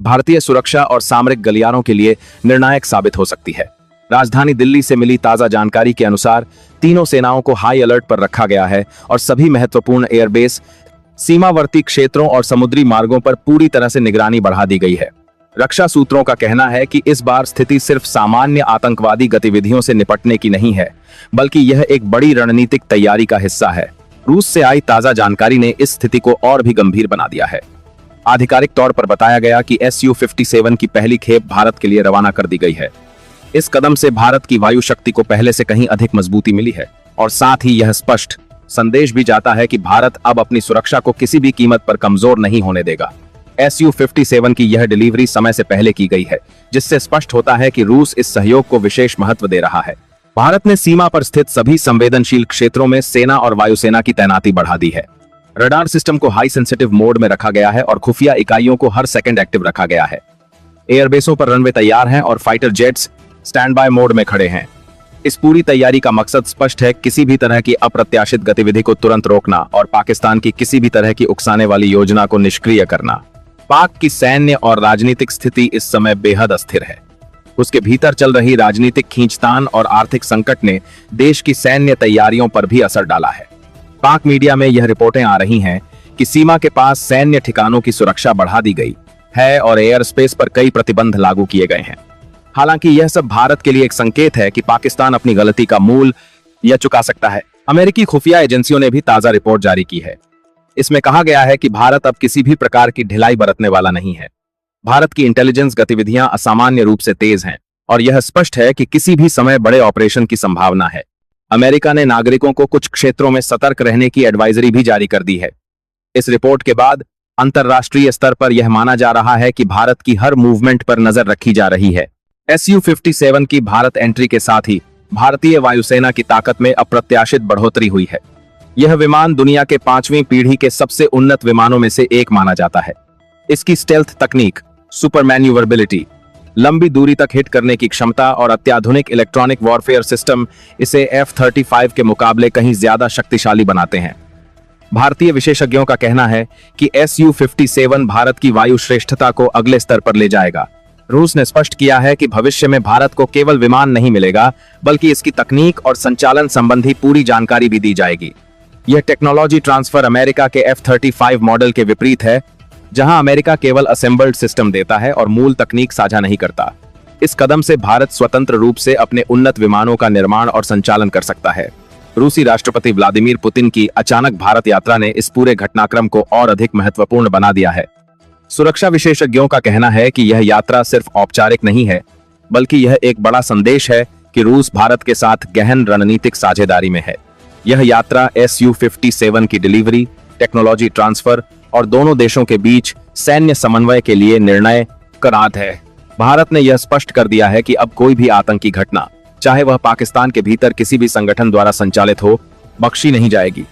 भारतीय सुरक्षा और सामरिक गलियारों के लिए निर्णायक साबित हो सकती है। राजधानी दिल्ली से मिली ताजा जानकारी के अनुसार तीनों सेनाओं को हाई अलर्ट पर रखा गया है और सभी महत्वपूर्ण एयरबेस, सीमावर्ती क्षेत्रों और समुद्री मार्गों पर पूरी तरह से निगरानी बढ़ा दी गई है। रक्षा सूत्रों का कहना है कि इस बार स्थिति सिर्फ सामान्य आतंकवादी गतिविधियों से निपटने की नहीं है, बल्कि यह एक बड़ी रणनीतिक तैयारी का हिस्सा है। रूस से आई ताजा जानकारी ने इस स्थिति को और भी गंभीर बना दिया है। आधिकारिक तौर पर बताया गया कि Su-57 की पहली खेप भारत के लिए रवाना कर दी गई है। इस कदम से भारत की वायु शक्ति को पहले से कहीं अधिक मजबूती मिली है और साथ ही यह स्पष्ट संदेश भी जाता है कि भारत अब अपनी सुरक्षा को किसी भी कीमत पर कमजोर नहीं होने देगा। Su-57 की यह डिलीवरी समय से पहले की गई है, जिससे स्पष्ट होता है कि रूस इस सहयोग को विशेष महत्व दे रहा है। भारत ने सीमा पर स्थित सभी संवेदनशील क्षेत्रों में सेना और वायुसेना की तैनाती बढ़ा दी है। रडार सिस्टम को हाई सेंसिटिव मोड में रखा गया है और खुफिया इकाइयों को हर सेकंड एक्टिव रखा गया है। एयरबेसों पर रनवे तैयार हैं और fighter jets stand by mode में खड़े हैं। इस पूरी तैयारी का मकसद स्पष्ट है, किसी भी तरह की अप्रत्याशित गतिविधि को तुरंत रोकना और पाकिस्तान की किसी भी तरह की उकसाने वाली योजना को निष्क्रिय करना। पाक की सैन्य और राजनीतिक स्थिति इस समय बेहद अस्थिर है। उसके भीतर चल रही राजनीतिक खींचतान और आर्थिक संकट ने देश की सैन्य तैयारियों पर भी असर डाला है। पाक मीडिया में यह रिपोर्टें आ रही हैं कि सीमा के पास सैन्य ठिकानों की सुरक्षा बढ़ा दी गई है और एयर स्पेस पर कई प्रतिबंध लागू किए गए हैं। हालांकि यह सब भारत के लिए एक संकेत है कि पाकिस्तान अपनी गलती का मूल्य चुका सकता है। अमेरिकी खुफिया एजेंसियों ने भी ताजा रिपोर्ट जारी की है। इसमें कहा गया है कि भारत अब किसी भी प्रकार की ढिलाई बरतने वाला नहीं है। भारत की इंटेलिजेंस गतिविधियां असामान्य रूप से तेज हैं और यह स्पष्ट है कि किसी भी समय बड़े ऑपरेशन की संभावना है। अमेरिका ने नागरिकों को कुछ क्षेत्रों में सतर्क रहने की एडवाइजरी भी जारी कर दी है। इस रिपोर्ट के बाद अंतर्राष्ट्रीय स्तर पर यह माना जा रहा है कि भारत की हर मूवमेंट पर नजर रखी जा रही है। Su-57 की भारत एंट्री के साथ ही भारतीय वायुसेना की ताकत में अप्रत्याशित बढ़ोतरी हुई है। यह विमान दुनिया के 5वीं पीढ़ी के सबसे उन्नत विमानों में से एक माना जाता है। इसकी स्टेल्थ तकनीक, सुपर मैन्यूवरबिलिटी, लंबी दूरी तक हिट करने की क्षमता और अत्याधुनिक इलेक्ट्रॉनिक वॉरफेयर सिस्टम इसे F-35 के मुकाबले कहीं ज्यादा शक्तिशाली बनाते हैं। भारतीय विशेषज्ञों का कहना है कि Su-57 भारत की वायु श्रेष्ठता को अगले स्तर पर ले जाएगा। रूस ने स्पष्ट किया है कि भविष्य में भारत को केवल विमान नहीं मिलेगा, बल्कि इसकी तकनीक और संचालन संबंधी पूरी जानकारी भी दी जाएगी। यह टेक्नोलॉजी ट्रांसफर अमेरिका के F-35 मॉडल के विपरीत है, जहां अमेरिका केवल असेंबल्ड सिस्टम देता है और मूल तकनीक साझा नहीं करता। इस कदम से भारत स्वतंत्र रूप से अपने उन्नत विमानों का निर्माण और संचालन कर सकता है। रूसी राष्ट्रपति व्लादिमीर पुतिन की अचानक भारत यात्रा ने इस पूरे घटनाक्रम को और अधिक महत्वपूर्ण बना दिया है। सुरक्षा विशेषज्ञों का कहना है कि यह यात्रा सिर्फ औपचारिक नहीं है, बल्कि यह एक बड़ा संदेश है कि रूस भारत के साथ गहन रणनीतिक साझेदारी में है। यह यात्रा Su-57 की डिलीवरी, टेक्नोलॉजी ट्रांसफर और दोनों देशों के बीच सैन्य समन्वय के लिए निर्णय करात है। भारत ने यह स्पष्ट कर दिया है कि अब कोई भी आतंकी घटना, चाहे वह पाकिस्तान के भीतर किसी भी संगठन द्वारा संचालित हो, बख्शी नहीं जाएगी।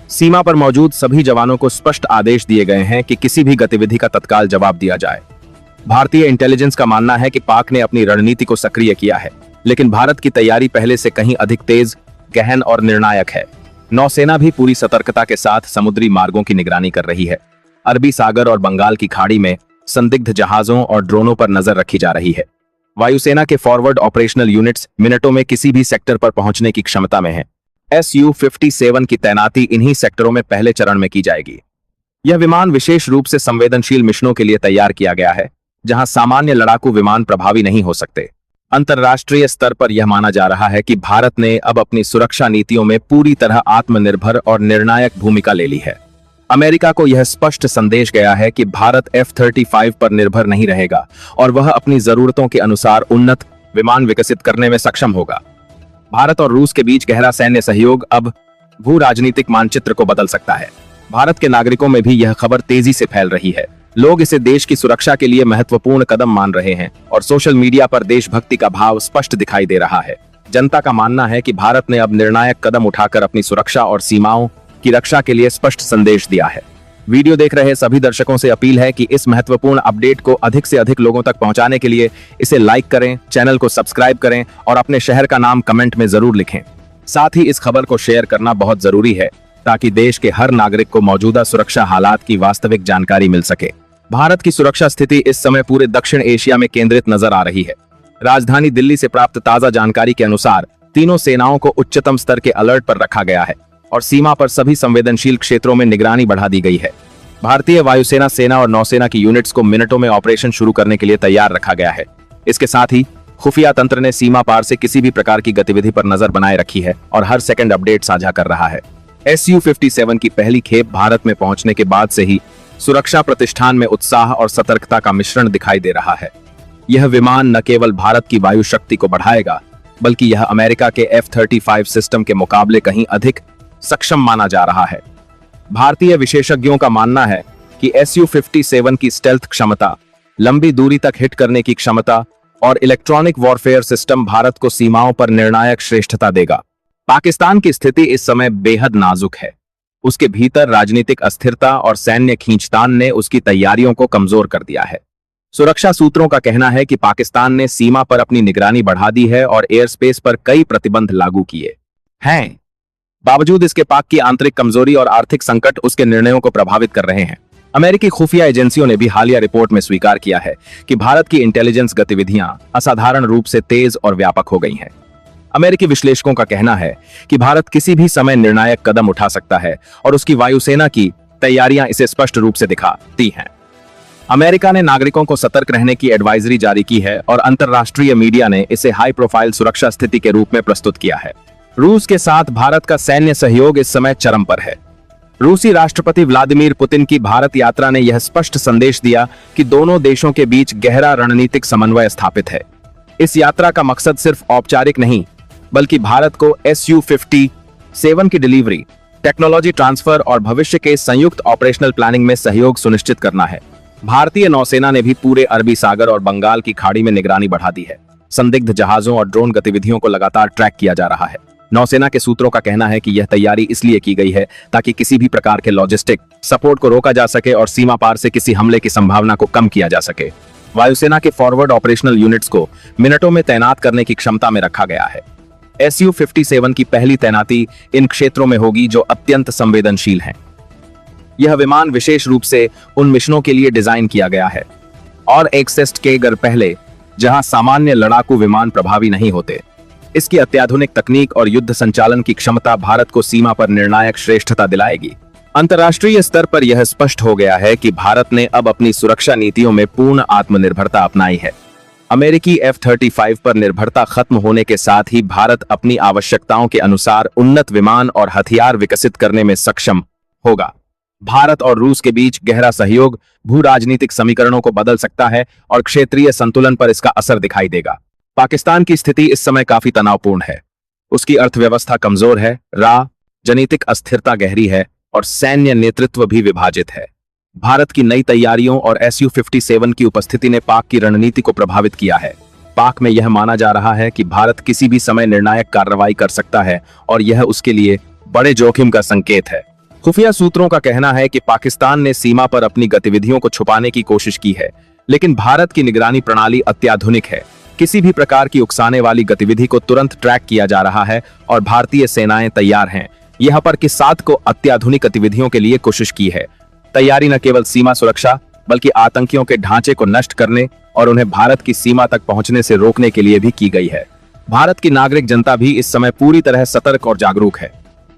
सीमा पर मौजूद सभी जवानों को स्पष्ट आदेश दिए गए हैं कि किसी भी गतिविधि का तत्काल जवाब दिया जाए। भारतीय इंटेलिजेंस का मानना है कि पाक ने अपनी रणनीति को सक्रिय किया है, लेकिन भारत की तैयारी पहले से कहीं अधिक तेज, गहन और निर्णायक है। नौसेना भी पूरी सतर्कता के साथ समुद्री मार्गों की निगरानी कर रही है। अरबी सागर और बंगाल की खाड़ी में संदिग्ध जहाजों और ड्रोनों पर नजर रखी जा रही है। वायुसेना के फॉरवर्ड ऑपरेशनल यूनिट्स मिनटों में किसी भी सेक्टर पर पहुंचने की क्षमता में है। Su-57 की तैनाती इन्हीं सेक्टरों में पहले चरण में की जाएगी। यह विमान विशेष रूप से संवेदनशील मिशनों के लिए तैयार किया गया है, जहां सामान्य लड़ाकू विमान प्रभावी नहीं हो सकते। अंतर्राष्ट्रीय स्तर पर यह माना जा रहा है कि भारत ने अब अपनी सुरक्षा नीतियों में पूरी तरह आत्मनिर्भर और निर्णायक भूमिका ले ली है। अमेरिका को यह स्पष्ट संदेश गया है कि भारत F-35 पर निर्भर नहीं रहेगा और वह अपनी जरूरतों के अनुसार उन्नत विमान विकसित करने में सक्षम होगा। भारत और रूस के बीच गहरा सैन्य सहयोग अब भू राजनीतिक मानचित्र को बदल सकता है। भारत के नागरिकों में भी यह खबर तेजी से फैल रही है। लोग इसे देश की सुरक्षा के लिए महत्वपूर्ण कदम मान रहे हैं और सोशल मीडिया पर देशभक्ति का भाव स्पष्ट दिखाई दे रहा है। जनता का मानना है कि भारत ने अब निर्णायक कदम उठाकर अपनी सुरक्षा और सीमाओं की रक्षा के लिए स्पष्ट संदेश दिया है। वीडियो देख रहे सभी दर्शकों से अपील है कि इस महत्वपूर्ण अपडेट को अधिक से अधिक लोगों तक पहुंचाने के लिए इसे लाइक करें, चैनल को सब्सक्राइब करें और अपने शहर का नाम कमेंट में जरूर लिखें। साथ ही इस खबर को शेयर करना बहुत जरूरी है ताकि देश के हर नागरिक को मौजूदा सुरक्षा हालात की वास्तविक जानकारी मिल सके। भारत की सुरक्षा स्थिति इस समय पूरे दक्षिण एशिया में केंद्रित नजर आ रही है। राजधानी दिल्ली से प्राप्त ताजा जानकारी के अनुसार तीनों सेनाओं को उच्चतम स्तर के अलर्ट पर रखा गया है और सीमा पर सभी संवेदनशील क्षेत्रों में निगरानी बढ़ा दी गई है। भारतीय वायुसेना, सेना और नौसेना की यूनिट्स को मिनटों में ऑपरेशन शुरू करने के लिए तैयार रखा गया है। इसके साथ ही खुफिया तंत्र ने सीमा पार से किसी भी प्रकार की गतिविधि पर नजर बनाए रखी है और हर सेकंड अपडेट साझा कर रहा है। Su-57 की पहली खेप भारत में पहुंचने के बाद से ही सुरक्षा प्रतिष्ठान में उत्साह और सतर्कता का मिश्रण दिखाई दे रहा है। यह विमान न केवल भारत की वायु शक्ति को बढ़ाएगा, बल्कि यह अमेरिका के F-35 सिस्टम के मुकाबले कहीं अधिक सक्षम माना जा रहा है। भारतीय विशेषज्ञों का मानना है कि Su-57 की स्टेल्थ क्षमता, लंबी दूरी तक हिट करने की क्षमता और इलेक्ट्रॉनिक वॉरफेयर सिस्टम भारत को सीमाओं पर निर्णायक श्रेष्ठता देगा। पाकिस्तान की स्थिति इस समय बेहद नाजुक है। उसके भीतर राजनीतिक अस्थिरता और सैन्य खींचतान ने उसकी तैयारियों को कमजोर कर दिया है। सुरक्षा सूत्रों का कहना है कि पाकिस्तान ने सीमा पर अपनी निगरानी बढ़ा दी है और एयर स्पेस पर कई प्रतिबंध लागू किए हैं। बावजूद इसके पाक की आंतरिक कमजोरी और आर्थिक संकट उसके निर्णयों को प्रभावित कर रहे हैं। अमेरिकी खुफिया एजेंसियों ने भी हालिया रिपोर्ट में स्वीकार किया है कि भारत की इंटेलिजेंस गतिविधियां असाधारण रूप से तेज और व्यापक हो गई हैं। अमेरिकी विश्लेषकों का कहना है कि भारत किसी भी समय निर्णायक कदम उठा सकता है और उसकी वायुसेना की तैयारियां इसे स्पष्ट रूप से दिखाती हैं। अमेरिका ने नागरिकों को सतर्क रहने की एडवाइजरी जारी की है और अंतर्राष्ट्रीय मीडिया ने इसे हाई प्रोफाइल सुरक्षा स्थिति के रूप में प्रस्तुत किया है। रूस के साथ भारत का सैन्य सहयोग इस समय चरम पर है। रूसी राष्ट्रपति व्लादिमीर पुतिन की भारत यात्रा ने यह स्पष्ट संदेश दिया कि दोनों देशों के बीच गहरा रणनीतिक समन्वय स्थापित है। इस यात्रा का मकसद सिर्फ औपचारिक नहीं, बल्कि भारत को Su-57 की डिलीवरी, टेक्नोलॉजी ट्रांसफर और भविष्य के संयुक्त ऑपरेशनल प्लानिंग में सहयोग सुनिश्चित करना है। भारतीय नौसेना ने भी पूरे अरबी सागर और बंगाल की खाड़ी में निगरानी बढ़ा दी है। संदिग्ध जहाजों और ड्रोन गतिविधियों को लगातार ट्रैक किया जा रहा है। नौसेना के सूत्रों का कहना है कि यह तैयारी इसलिए की गई है ताकि किसी भी प्रकार के लॉजिस्टिक सपोर्ट को रोका जा सके और सीमा पार से किसी हमले की संभावना को कम किया जा सके। वायुसेना के फॉरवर्ड ऑपरेशनल यूनिट्स को मिनटों में तैनात करने की क्षमता में रखा गया है। Su-57 की पहली तैनाती इन क्षेत्रों में होगी जो अत्यंत संवेदनशील हैं। यह विमान विशेष रूप से उन मिशनों के लिए डिजाइन किया गया है और एक्सेस्ट के घर पहले, जहां सामान्य लड़ाकू विमान प्रभावी नहीं होते। इसकी अत्याधुनिक तकनीक और युद्ध संचालन की क्षमता भारत को सीमा पर निर्णायक श्रेष्ठता दिलाएगी। अंतर्राष्ट्रीय स्तर पर यह स्पष्ट हो गया है कि भारत ने अब अपनी सुरक्षा नीतियों में पूर्ण आत्मनिर्भरता अपनाई है। अमेरिकी F-35 पर निर्भरता खत्म होने के साथ ही भारत अपनी आवश्यकताओं के अनुसार उन्नत विमान और हथियार विकसित करने में सक्षम होगा। भारत और रूस के बीच गहरा सहयोग भू राजनीतिक समीकरणों को बदल सकता है और क्षेत्रीय संतुलन पर इसका असर दिखाई देगा। पाकिस्तान की स्थिति इस समय काफी तनावपूर्ण है। उसकी अर्थव्यवस्था कमजोर है, राजनीतिक अस्थिरता गहरी है और सैन्य नेतृत्व भी विभाजित है। भारत की नई तैयारियों और Su-57 की उपस्थिति ने पाक की रणनीति को प्रभावित किया है। पाक में यह माना जा रहा है कि भारत किसी भी समय निर्णायक कार्रवाई कर सकता है और यह उसके लिए बड़े जोखिम का संकेत है। खुफिया सूत्रों का कहना है कि पाकिस्तान ने सीमा पर अपनी गतिविधियों को छुपाने की कोशिश की है, लेकिन भारत की निगरानी प्रणाली अत्याधुनिक है। किसी भी प्रकार की उकसाने वाली गतिविधि को तुरंत ट्रैक किया जा रहा है और भारतीय सेनाएं तैयार हैं। यहां पर कि साथ को अत्याधुनिक गतिविधियों के लिए कोशिश की है। तैयारी न केवल सीमा सुरक्षा, बल्कि आतंकियों के ढांचे को नष्ट करने और उन्हें भारत की सीमा तक पहुंचने से रोकने के लिए भी की गई है। भारत की नागरिक जनता भी इस समय पूरी तरह सतर्क और जागरूक है।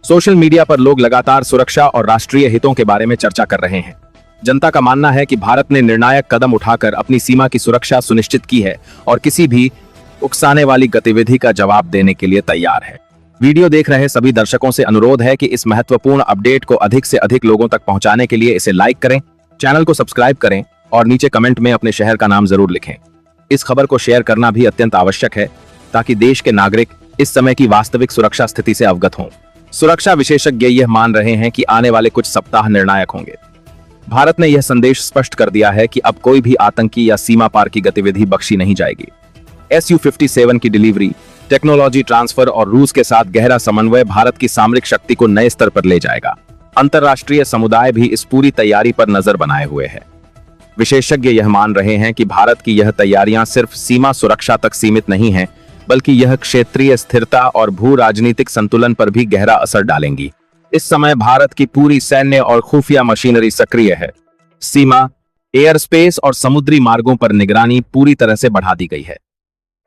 सोशल मीडिया पर लोग लगातार सुरक्षा और राष्ट्रीय हितों के बारे में चर्चा कर रहे हैं। जनता का मानना है कि भारत ने निर्णायक कदम उठाकर अपनी सीमा की सुरक्षा सुनिश्चित की है और किसी भी उकसाने वाली गतिविधि का जवाब देने के लिए तैयार है। वीडियो देख रहे सभी दर्शकों से अनुरोध है कि इस महत्वपूर्ण अपडेट को अधिक से अधिक लोगों तक पहुंचाने के लिए इसे लाइक करें, चैनल को सब्सक्राइब करें और नीचे कमेंट में अपने शहर का नाम जरूर लिखें। इस खबर को शेयर करना भी अत्यंत आवश्यक है ताकि देश के नागरिक इस समय की वास्तविक सुरक्षा स्थिति से अवगत हों। सुरक्षा विशेषज्ञ यह मान रहे हैं कि आने वाले कुछ सप्ताह निर्णायक होंगे। भारत ने यह संदेश स्पष्ट कर दिया है कि अब कोई भी आतंकी या सीमा पार की गतिविधि बख्शी नहीं जाएगी। Su-57 की डिलीवरी, टेक्नोलॉजी ट्रांसफर और रूस के साथ गहरा समन्वय भारत की सामरिक शक्ति को नए स्तर पर ले जाएगा। अंतर्राष्ट्रीय समुदाय भी इस पूरी तैयारी पर नजर बनाए हुए है। विशेषज्ञ यह मान रहे हैं कि भारत की यह तैयारियां सिर्फ सीमा सुरक्षा तक सीमित नहीं हैं, बल्कि यह क्षेत्रीय स्थिरता और भू राजनीतिक संतुलन पर भी गहरा असर डालेंगी। इस समय भारत की पूरी सैन्य और खुफिया मशीनरी सक्रिय है। सीमा, एयर स्पेस और समुद्री मार्गों पर निगरानी पूरी तरह से बढ़ा दी गई है।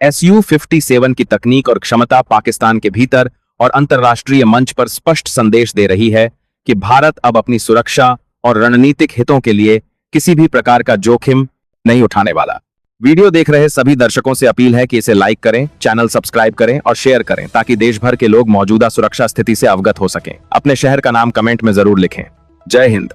SU-57 की तकनीक और क्षमता पाकिस्तान के भीतर और अंतर्राष्ट्रीय मंच पर स्पष्ट संदेश दे रही है कि भारत अब अपनी सुरक्षा और रणनीतिक हितों के लिए किसी भी प्रकार का जोखिम नहीं उठाने वाला। वीडियो देख रहे सभी दर्शकों से अपील है कि इसे लाइक करें, चैनल सब्सक्राइब करें और शेयर करें ताकि देश भर के लोग मौजूदा सुरक्षा स्थिति से अवगत हो सकें। अपने शहर का नाम कमेंट में जरूर लिखें। जय हिंद।